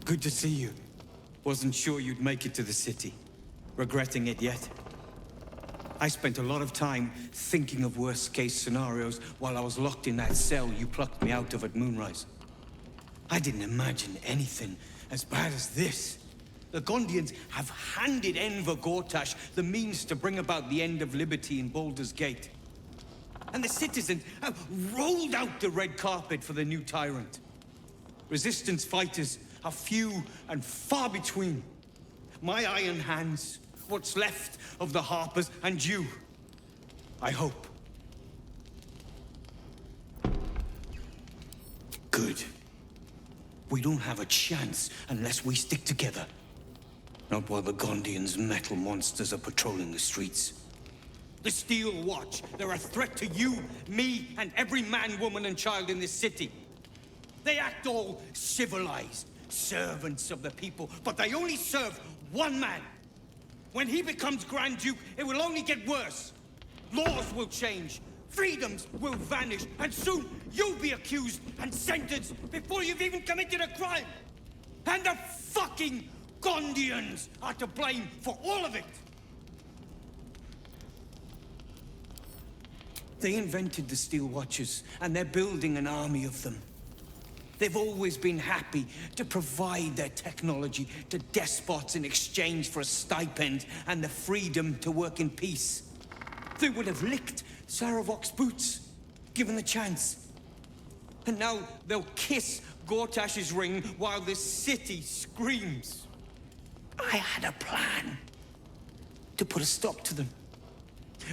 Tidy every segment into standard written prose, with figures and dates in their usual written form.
Good to see you. Wasn't sure you'd make it to the city. Regretting it yet? I spent a lot of time thinking of worst-case scenarios while I was locked in that cell you plucked me out of at Moonrise. I didn't imagine anything as bad as this. The Gondians have handed Enver Gortash the means to bring about the end of liberty in Baldur's Gate. And the citizens have rolled out the red carpet for the new tyrant. Resistance fighters are few and far between. My iron hands, what's left of the Harpers, and you. I hope. Good. We don't have a chance unless we stick together. Not while the Gondians' metal monsters are patrolling the streets. The Steel Watch, they're a threat to you, me, and every man, woman, and child in this city. They act all civilized, servants of the people, but they only serve one man. When he becomes Grand Duke, it will only get worse. Laws will change, freedoms will vanish, and soon you'll be accused and sentenced before you've even committed a crime. And the fucking Gondians are to blame for all of it. They invented the Steel Watchers, and they're building an army of them. They've always been happy to provide their technology to despots in exchange for a stipend and the freedom to work in peace. They would have licked Saravok's boots, given the chance. And now they'll kiss Gortash's ring while the city screams. I had a plan to put a stop to them.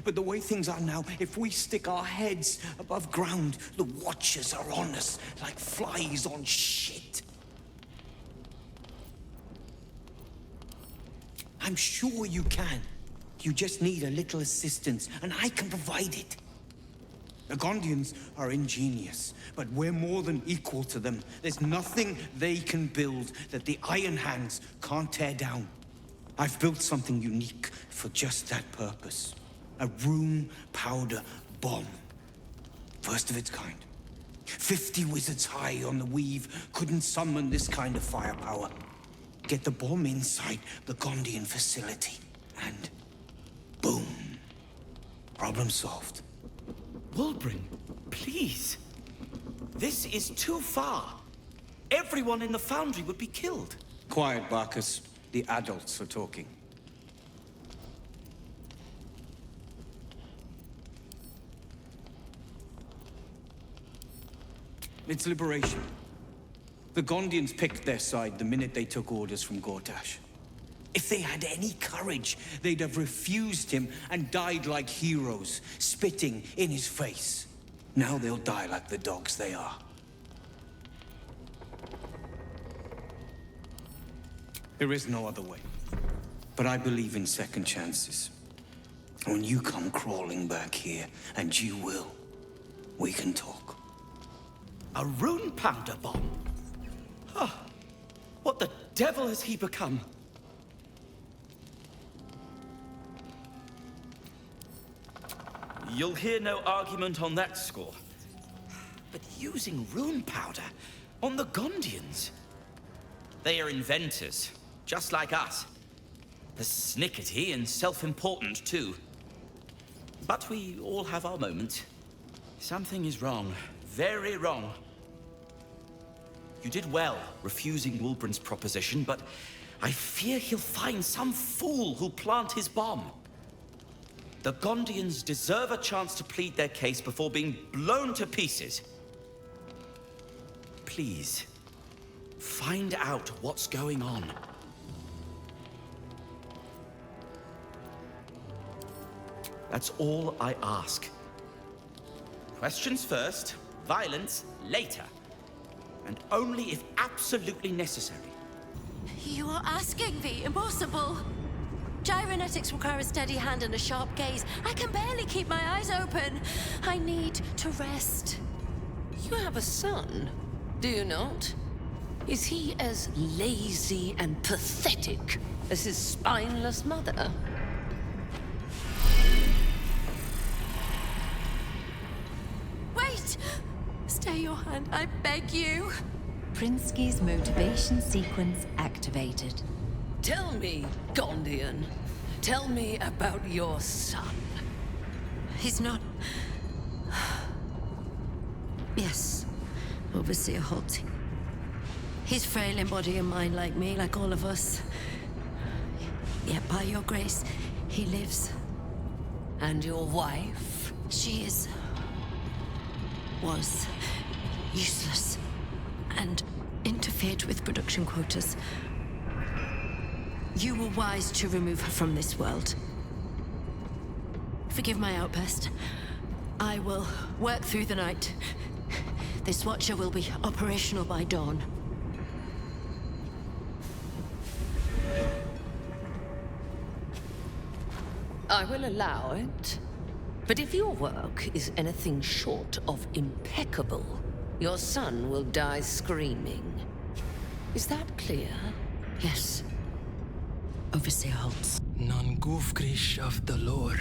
But the way things are now, if we stick our heads above ground, the Watchers are on us like flies on shit. I'm sure you can. You just need a little assistance, and I can provide it. The Gondians are ingenious, but we're more than equal to them. There's nothing they can build that the Iron Hands can't tear down. I've built something unique for just that purpose. A room powder bomb. First of its kind. 50 wizards high on the weave couldn't summon this kind of firepower. Get the bomb inside the Gondian facility, and boom. Problem solved. Wulbren, please. This is too far. Everyone in the foundry would be killed. Quiet, Barkus. The adults are talking. It's liberation. The Gondians picked their side the minute they took orders from Gortash. If they had any courage, they'd have refused him and died like heroes, spitting in his face. Now they'll die like the dogs they are. There is no other way. But I believe in second chances. When you come crawling back here, and you will, we can talk. A rune powder bomb? Huh. What the devil has he become? You'll hear no argument on that score. But using rune powder on the Gondians? They are inventors, just like us. Persnickety and self-important, too. But we all have our moments. Something is wrong. Very wrong. You did well refusing Wulbren's proposition, but I fear he'll find some fool who'll plant his bomb. The Gondians deserve a chance to plead their case before being blown to pieces. Please, find out what's going on. That's all I ask. Questions first, violence later. And only if absolutely necessary. You are asking the impossible. Gyrometics require a steady hand and a sharp gaze. I can barely keep my eyes open. I need to rest. You have a son, do you not? Is he as lazy and pathetic as his spineless mother? Wait! Stay your hand, I beg you. Prinsky's motivation sequence activated. Tell me, Gondian. Tell me about your son. He's not... Yes, Overseer Holt. He's frail in body and mind like me, like all of us. Yet by your grace, he lives. And your wife? She was useless and interfered with production quotas. You were wise to remove her from this world. Forgive my outburst. I will work through the night. This Watcher will be operational by dawn. I will allow it. But if your work is anything short of impeccable, your son will die screaming. Is that clear? Yes. Overseer Holtz. Non gufgrish of the lore.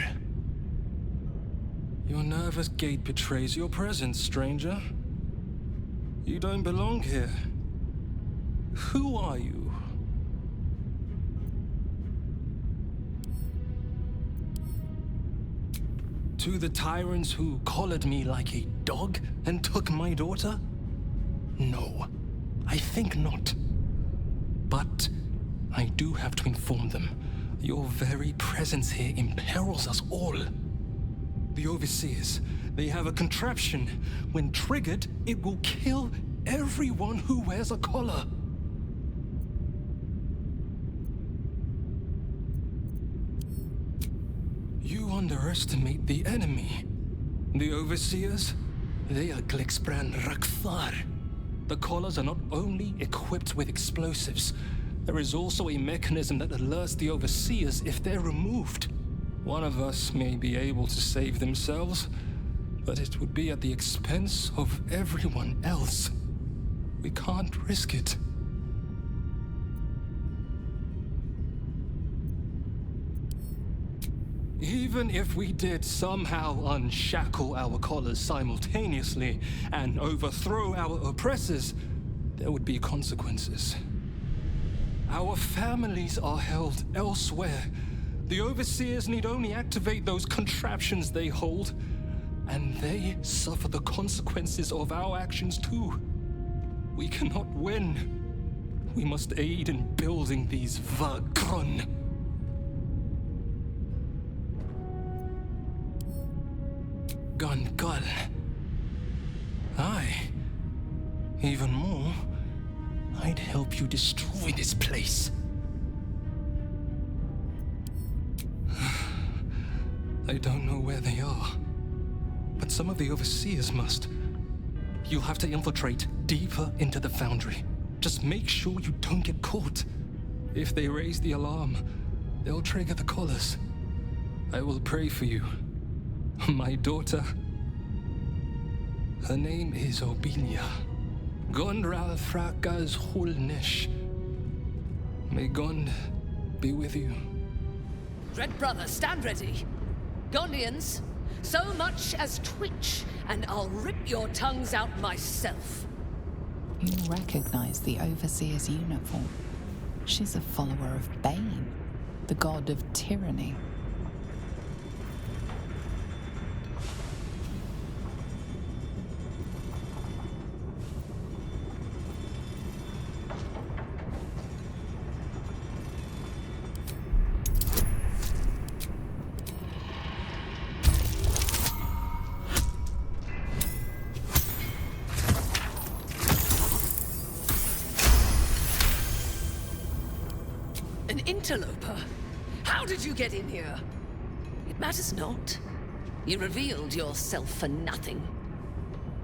Your nervous gait betrays your presence, stranger. You don't belong here. Who are you? To the tyrants who collared me like a dog and took my daughter? No, I think not. But I do have to inform them. Your very presence here imperils us all. The Overseers, they have a contraption. When triggered, it will kill everyone who wears a collar. You underestimate the enemy. The Overseers, they are Glixbran Rakthar. The collars are not only equipped with explosives, there is also a mechanism that alerts the Overseers if they're removed. One of us may be able to save themselves, but it would be at the expense of everyone else. We can't risk it. Even if we did somehow unshackle our collars simultaneously and overthrow our oppressors, there would be consequences. Our families are held elsewhere. The Overseers need only activate those contraptions they hold, and they suffer the consequences of our actions too. We cannot win. We must aid in building these Vagron. Gungal. Aye. Even more, I'd help you destroy this place. I don't know where they are, but some of the Overseers must. You'll have to infiltrate deeper into the foundry. Just make sure you don't get caught. If they raise the alarm, they'll trigger the collars. I will pray for you. My daughter. Her name is Obinia. Gondral Frakas Hulnesh. May Gond be with you. Dread brother, stand ready. Gondians, so much as twitch, and I'll rip your tongues out myself. You recognize the Overseer's uniform. She's a follower of Bane, the god of tyranny. An interloper? How did you get in here? It matters not. You revealed yourself for nothing.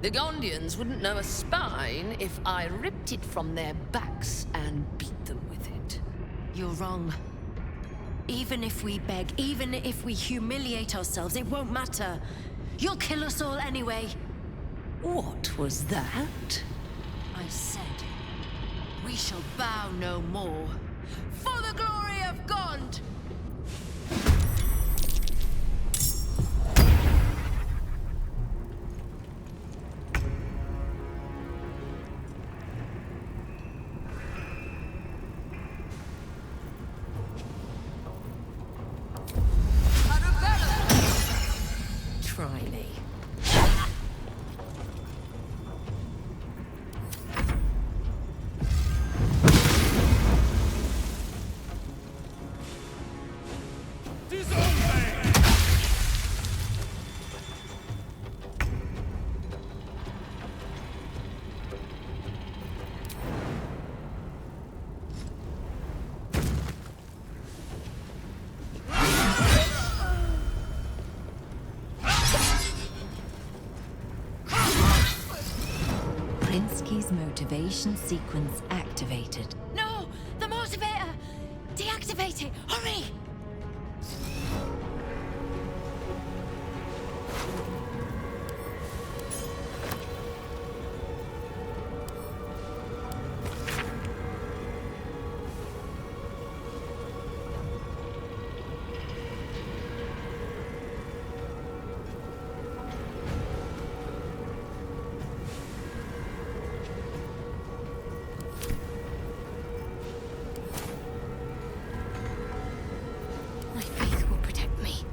The Gondians wouldn't know a spine if I ripped it from their backs and beat them with it. You're wrong. Even if we beg, even if we humiliate ourselves, it won't matter. You'll kill us all anyway. What was that? I said, we shall bow no more. For the glory of Gond! motivation sequence activated. No! The motivator! Deactivate it! Hurry! My faith will protect me.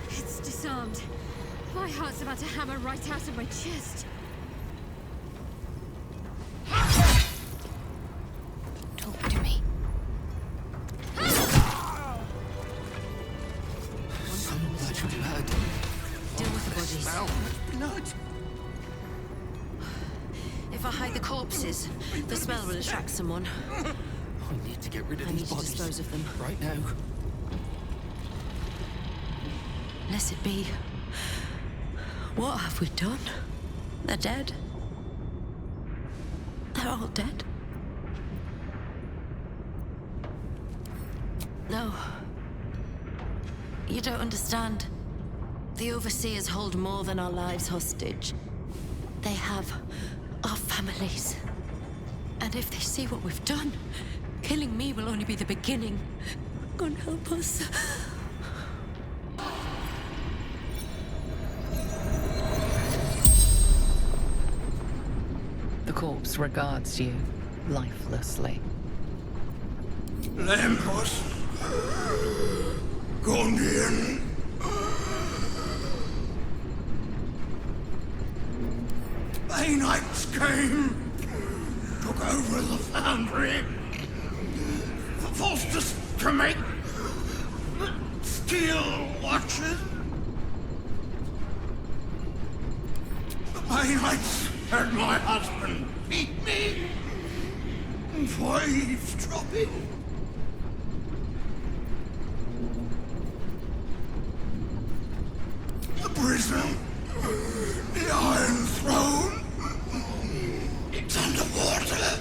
It's disarmed. My heart's about to hammer right out of my chest. Talk to me. Deal with the bodies. Blood! If I hide the corpses, the smell will attract someone. I need to get rid of I need these to bodies. dispose of them. Right now. Lest it be. What have we done? They're dead. They're all dead. No. You don't understand. The Overseers hold more than our lives hostage. They have our families. And if they see what we've done, killing me will only be the beginning. God help us. The corpse regards you lifelessly. Lampos. Gondian. Knights came, took over the foundry, forced us to make steel watches. The Knights had my husband beat me for eavesdropping. The prison, the Iron Throne, it's underwater,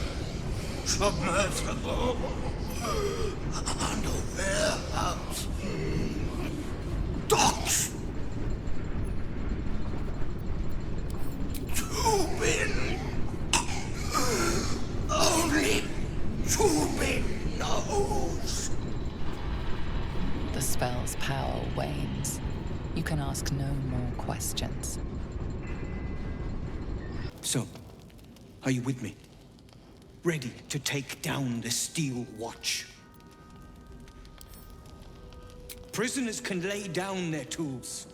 submersible, and a warehouse. Docks. Tubin. Only Tubin knows. The spell's power wanes. You can ask no more questions. So, are you with me? Ready to take down the Steel Watch? Prisoners can lay down their tools.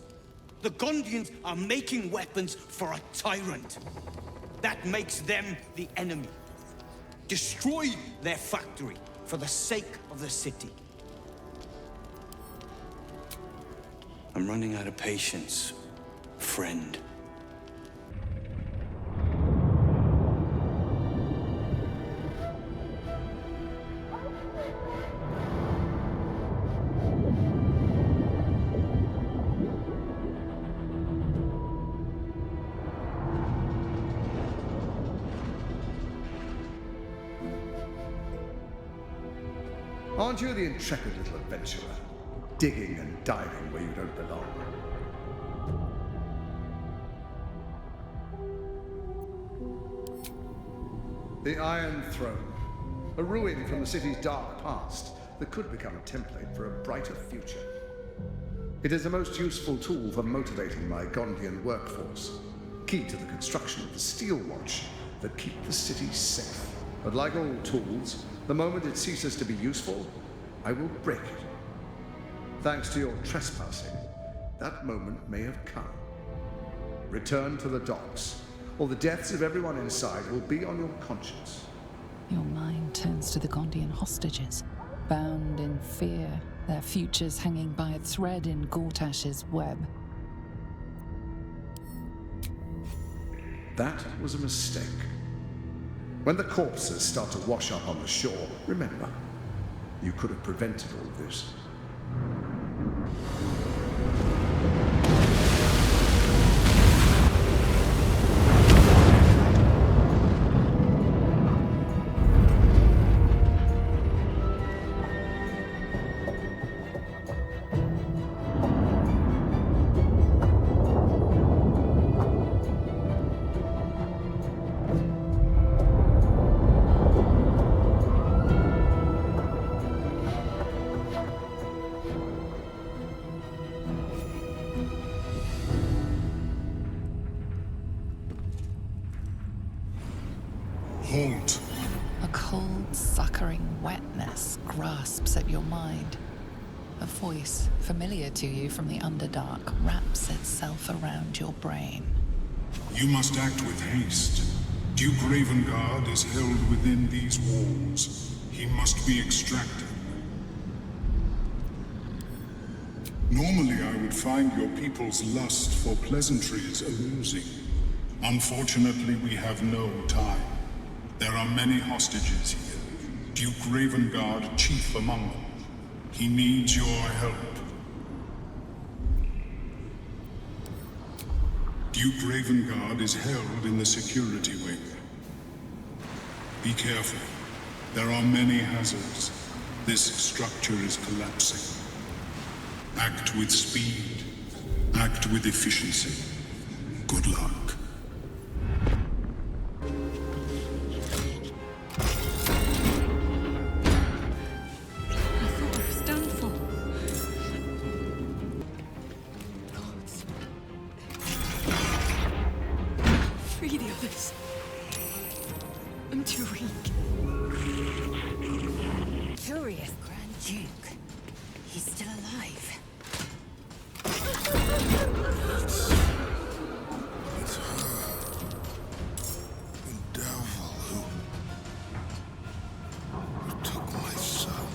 The Gondians are making weapons for a tyrant. That makes them the enemy. Destroy their factory for the sake of the city. I'm running out of patience, friend. Aren't you the intrepid little adventurer, digging and diving where you don't belong? The Iron Throne, a ruin from the city's dark past that could become a template for a brighter future. It is the most useful tool for motivating my Gondian workforce, key to the construction of the Steel Watch that keep the city safe. But like all tools, the moment it ceases to be useful, I will break it. Thanks to your trespassing, that moment may have come. Return to the docks, or the deaths of everyone inside will be on your conscience. Your mind turns to the Gondian hostages, bound in fear, their futures hanging by a thread in Gortash's web. That was a mistake. When the corpses start to wash up on the shore, remember, you could have prevented all of this. Halt. A cold, suckering wetness grasps at your mind. A voice, familiar to you from the Underdark, wraps itself around your brain. You must act with haste. Duke Ravengard is held within these walls. He must be extracted. Normally, I would find your people's lust for pleasantries amusing. Unfortunately, we have no time. There are many hostages here. Duke Ravengard, chief among them. He needs your help. Duke Ravengard is held in the security wing. Be careful. There are many hazards. This structure is collapsing. Act with speed. Act with efficiency. Good luck. Free the others. I'm too weak. Curious Grand Duke. He's still alive. It's her. The devil who took my son.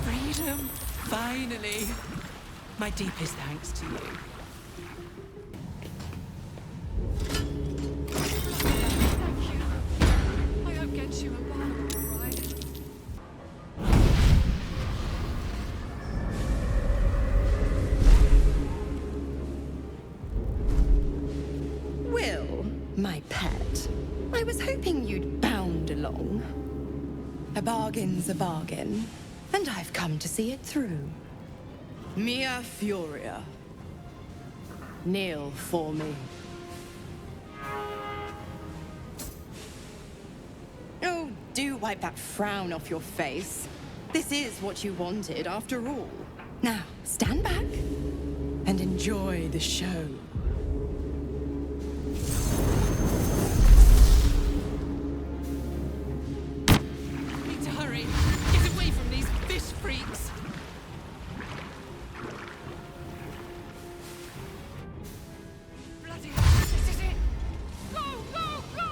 Freedom, finally. My deepest thanks to you. Thank you. I hope Genshu and Baldur are all right. Will, my pet, I was hoping you'd bound along. A bargain's a bargain, and I've come to see it through. Mia Furia. Kneel for me. Oh, do wipe that frown off your face. This is what you wanted, after all. Now, stand back and enjoy the show. Need to hurry. Get away from these fish freaks. Bloody hell, this is it. Go, go, go!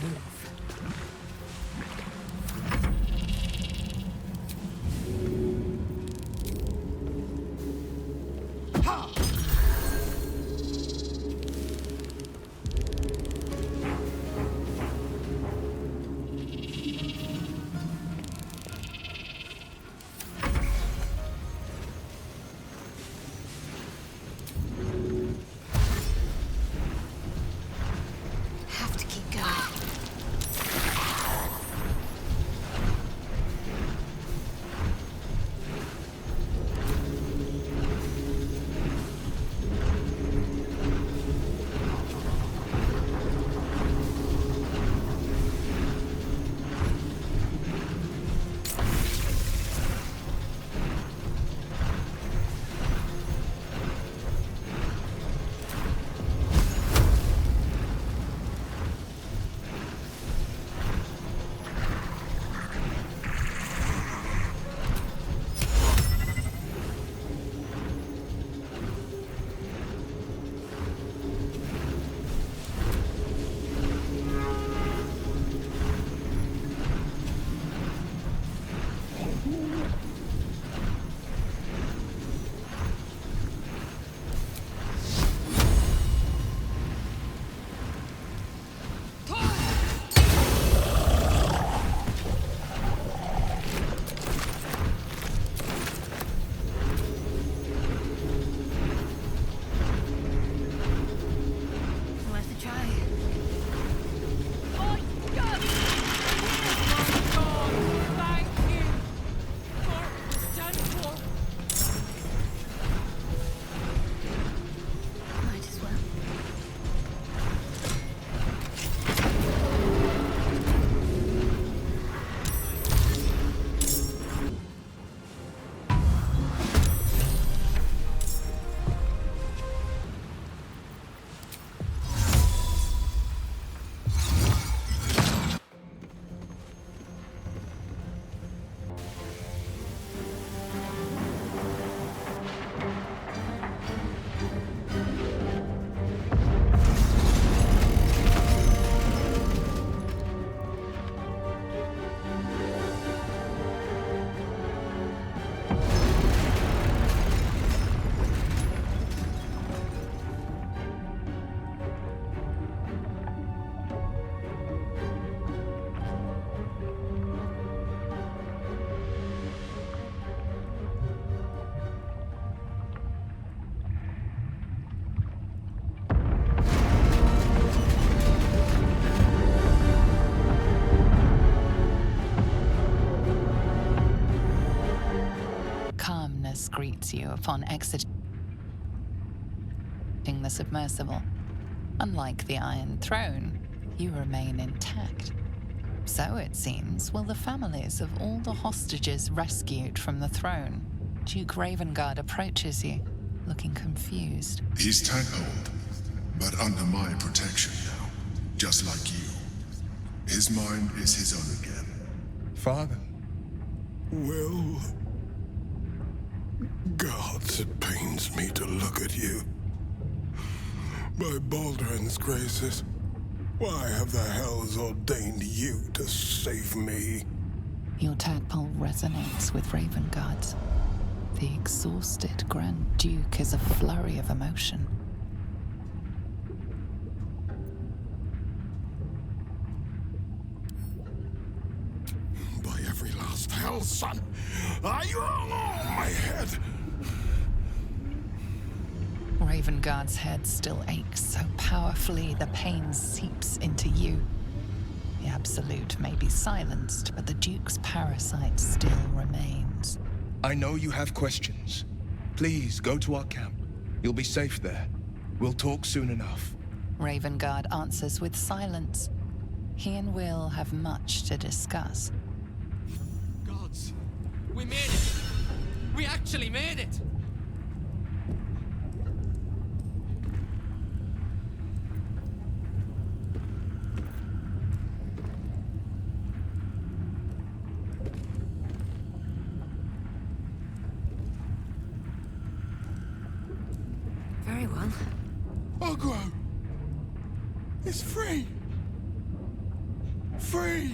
move. Have to keep going. Worth a try. Oh, God! Oh, thank you for what's done for. Might as well. Calmness greets you upon exiting the submersible. Unlike the Iron Throne, you remain intact. So it seems will the families of all the hostages rescued from the throne. Duke Ravengard approaches you, looking confused. He's tadpoled, but under my protection now, just like you. His mind is his own again. Father, Well, gods, it pains me to look at you. By Baldur's graces, why have the hells ordained you to save me? Your tadpole resonates with Ravengard's. The exhausted Grand Duke is a flurry of emotion. By every last hell, son, my head. Ravengard's head still aches so powerfully the pain seeps into you. The Absolute may be silenced, but the Duke's parasite still remains. I know you have questions. Please, go to our camp. You'll be safe there. We'll talk soon enough. Ravengard answers with silence. He and Will have much to discuss. Gods, we made it! We actually made it! Very well. Ogro is free. free!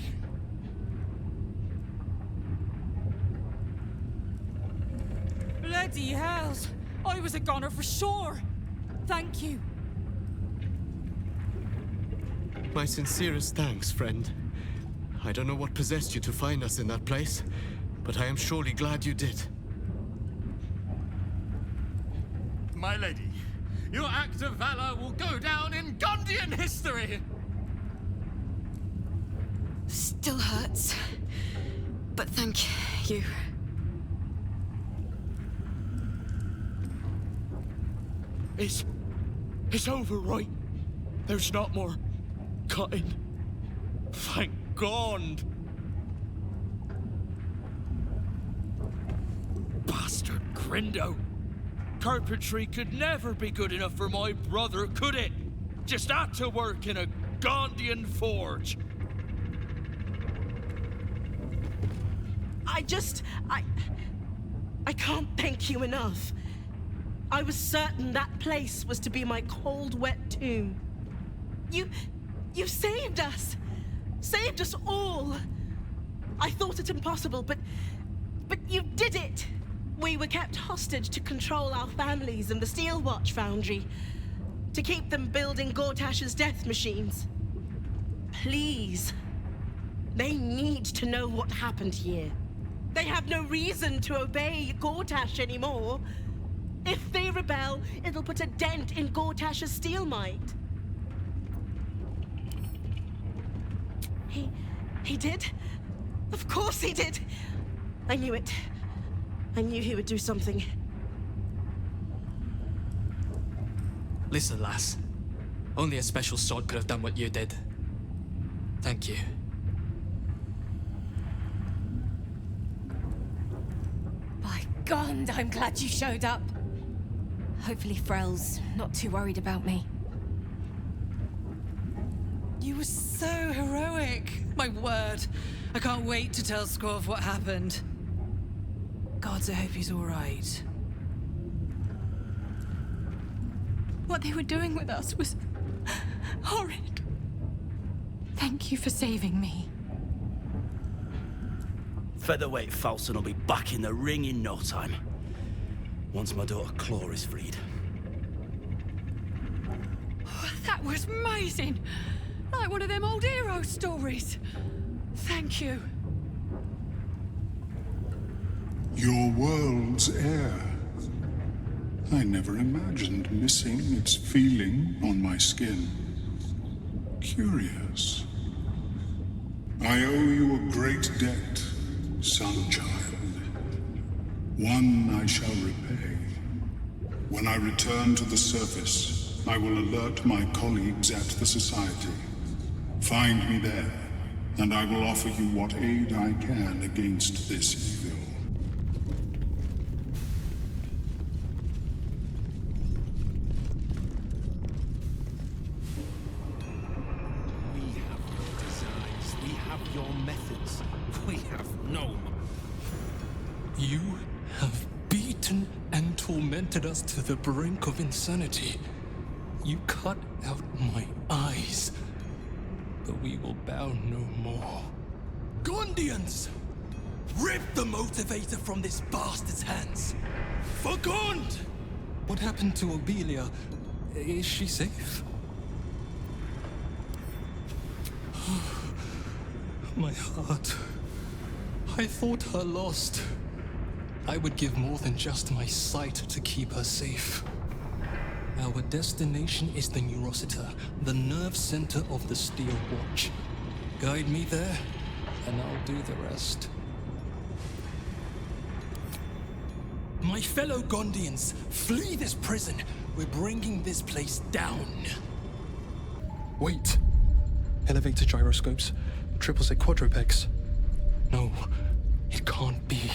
Bloody hells! I was a goner for sure! Thank you. My sincerest thanks, friend. I don't know what possessed you to find us in that place, but I am surely glad you did. My lady, your act of valor will go down in Gondian history! Still hurts. But thank you. It's over, right? There's not more cutting. Thank God. Bastard Grindo. Carpentry could never be good enough for my brother, could it? Just had to work in a Gondian forge. I can't thank you enough. I was certain that place was to be my cold, wet tomb. You saved us! Saved us all! I thought it impossible, but you did it! We were kept hostage to control our families and the Steel Watch foundry, to keep them building Gortash's death machines. Please. They need to know what happened here. They have no reason to obey Gortash anymore. If they rebel, it'll put a dent in Gortash's steel might. He did? Of course he did! I knew it. I knew he would do something. Listen, lass. Only a special sort could have done what you did. Thank you. By God, I'm glad you showed up. Hopefully Frel's not too worried about me. You were so heroic. My word. I can't wait to tell Squav what happened. Gods, I hope he's all right. What they were doing with us was horrid. Thank you for saving me. Featherweight Falson will be back in the ring in no time. Once my daughter Claw is freed. That was amazing! Like one of them old hero stories. Thank you. Your world's air. I never imagined missing its feeling on my skin. Curious. I owe you a great debt, son child. One I shall repay. When I return to the surface, I will alert my colleagues at the Society. Find me there, and I will offer you what aid I can against this evil. We have your designs, we have your methods, we have no... You have beaten and tormented us to the brink of insanity. You cut out my eyes, but we will bow no more. Gondians! Rip the motivator from this bastard's hands! For Gond! What happened to Obelia? Is she safe? My heart. I thought her lost. I would give more than just my sight to keep her safe. Our destination is the Neurosita, the nerve center of the Steel Watch. Guide me there, and I'll do the rest. My fellow Gondians, flee this prison. We're bringing this place down. Wait. Elevator gyroscopes, triple set quadrupegs. No, it can't be.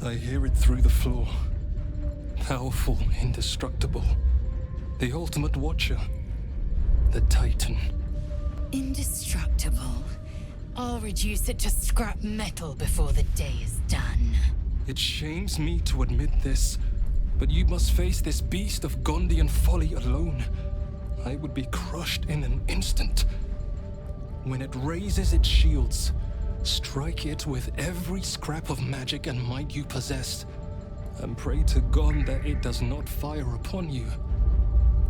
I hear it through the floor. Powerful, indestructible. The ultimate watcher. The Titan. Indestructible. I'll reduce it to scrap metal before the day is done. It shames me to admit this, but you must face this beast of Gondian folly alone. I would be crushed in an instant. When it raises its shields, strike it with every scrap of magic and might you possess, and pray to God that it does not fire upon you.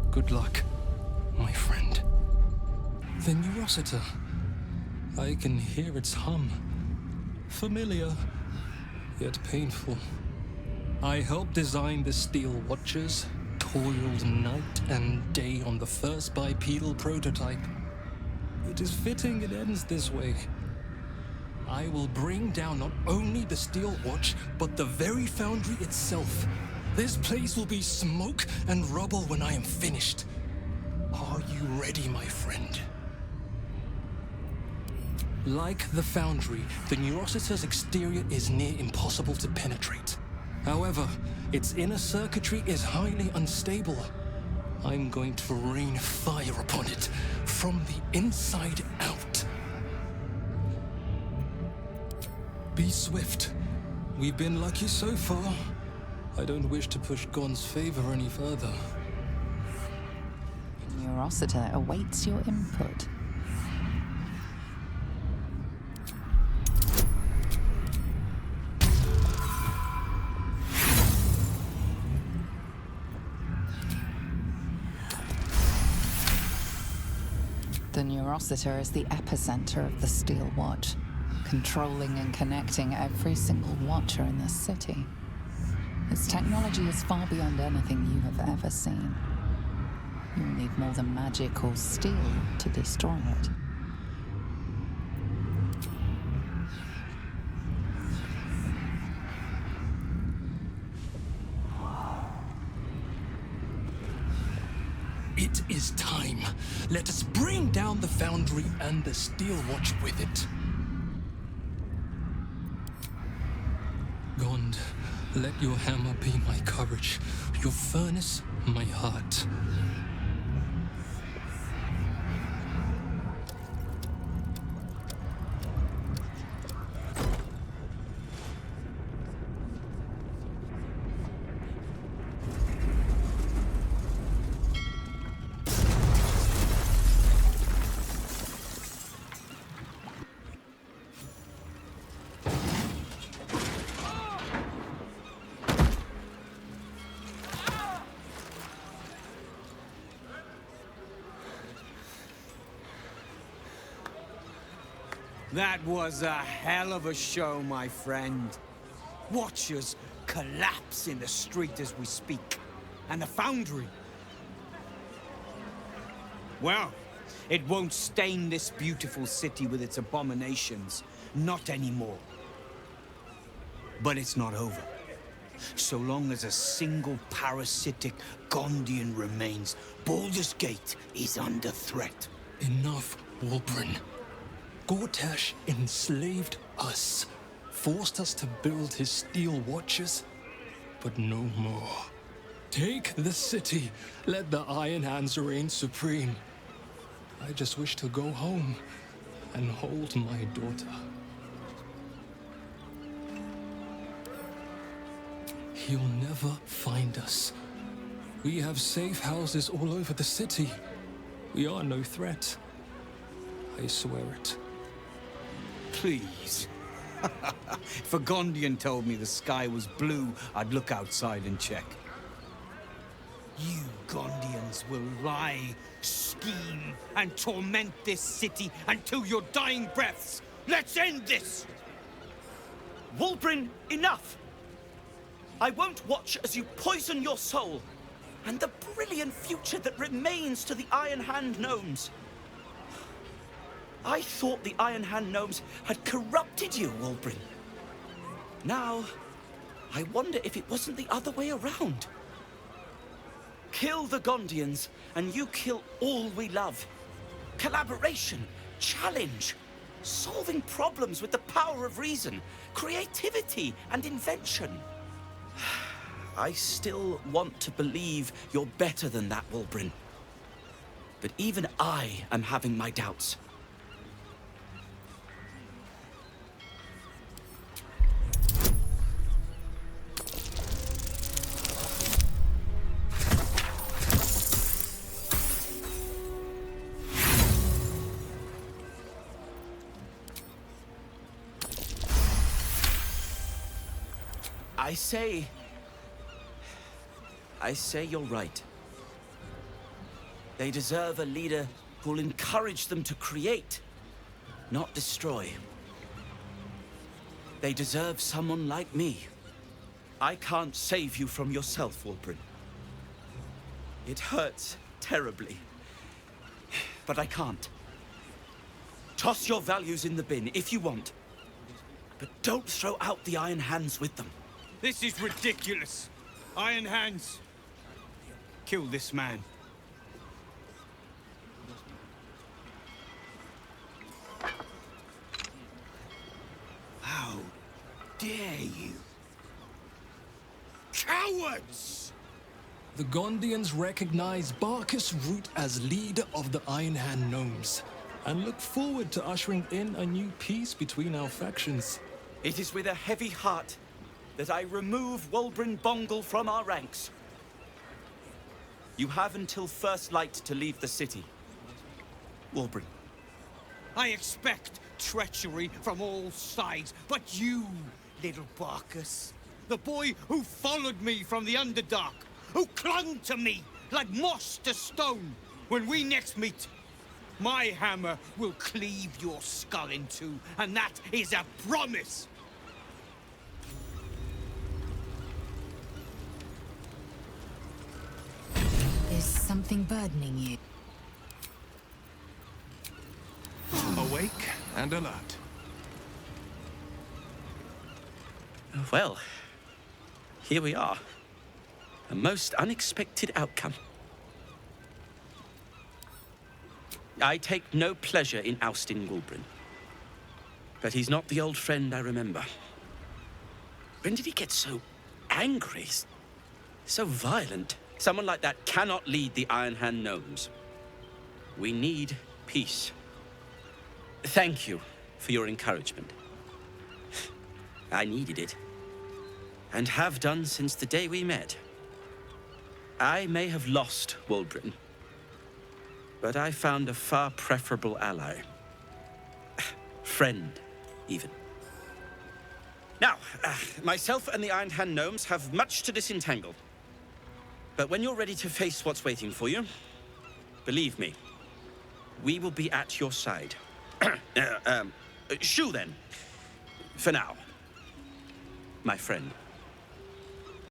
Good luck, my friend. The Neurosita. I can hear its hum. Familiar, yet painful. I helped design the Steel Watchers, toiled night and day on the first bipedal prototype. It is fitting it ends this way. I will bring down not only the Steel Watch, but the very foundry itself. This place will be smoke and rubble when I am finished. Are you ready, my friend? Like the foundry, the Neurosita's exterior is near impossible to penetrate. However, its inner circuitry is highly unstable. I'm going to rain fire upon it from the inside out. Be swift. We've been lucky so far. I don't wish to push Gon's favor any further. Neurosita awaits your input. The Neurosita is the epicenter of the Steel Watch, controlling and connecting every single watcher in the city. Its technology is far beyond anything you have ever seen. You'll need more than magic or steel to destroy it. It is time. Let us bring down the foundry and the Steel Watch with it. Gond, let your hammer be my courage, your furnace my heart. That was a hell of a show, my friend. Watchers collapse in the street as we speak. And the foundry. Well, it won't stain this beautiful city with its abominations. Not anymore. But it's not over. So long as a single parasitic Gondian remains, Baldur's Gate is under threat. Enough, Wulbren. Gortash enslaved us, forced us to build his Steel Watchers, but no more. Take the city, let the Iron Hands reign supreme. I just wish to go home and hold my daughter. He'll never find us. We have safe houses all over the city. We are no threat. I swear it. Please. If a Gondian told me the sky was blue, I'd look outside and check. You Gondians will lie, scheme, and torment this city until your dying breaths. Let's end this! Wulbren, enough! I won't watch as you poison your soul, and the brilliant future that remains to the Iron Hand gnomes. I thought the Iron Hand gnomes had corrupted you, Wulbren. Now, I wonder if it wasn't the other way around. Kill the Gondians, and you kill all we love. Collaboration, challenge, solving problems with the power of reason, creativity, and invention. I still want to believe you're better than that, Wulbren. But even I am having my doubts. I say you're right. They deserve a leader who'll encourage them to create, not destroy. They deserve someone like me. I can't save you from yourself, Wulbren. It hurts terribly, but I can't. Toss your values in the bin if you want, but don't throw out the Iron Hands with them. This is ridiculous. Iron Hands. Kill this man. How dare you? Cowards! The Gondians recognize Barkus Root as leader of the Iron Hand Gnomes, and look forward to ushering in a new peace between our factions. It is with a heavy heart that I remove Wulbren Bongal from our ranks. You have until first light to leave the city. Wulbren. I expect treachery from all sides, but you, little Barkus, the boy who followed me from the Underdark, who clung to me like moss to stone, when we next meet, my hammer will cleave your skull in two, and that is a promise! Is something burdening you? Awake and alert. Well, here we are. A most unexpected outcome. I take no pleasure in ousting Wulbren. But he's not the old friend I remember. When did he get so angry? So violent? Someone like that cannot lead the Iron Hand Gnomes. We need peace. Thank you for your encouragement. I needed it. And have done since the day we met. I may have lost Wulbren, but I found a far preferable ally. Friend, even. Now, myself and the Iron Hand Gnomes have much to disentangle. But when you're ready to face what's waiting for you, believe me, we will be at your side. Shoo then. For now. My friend.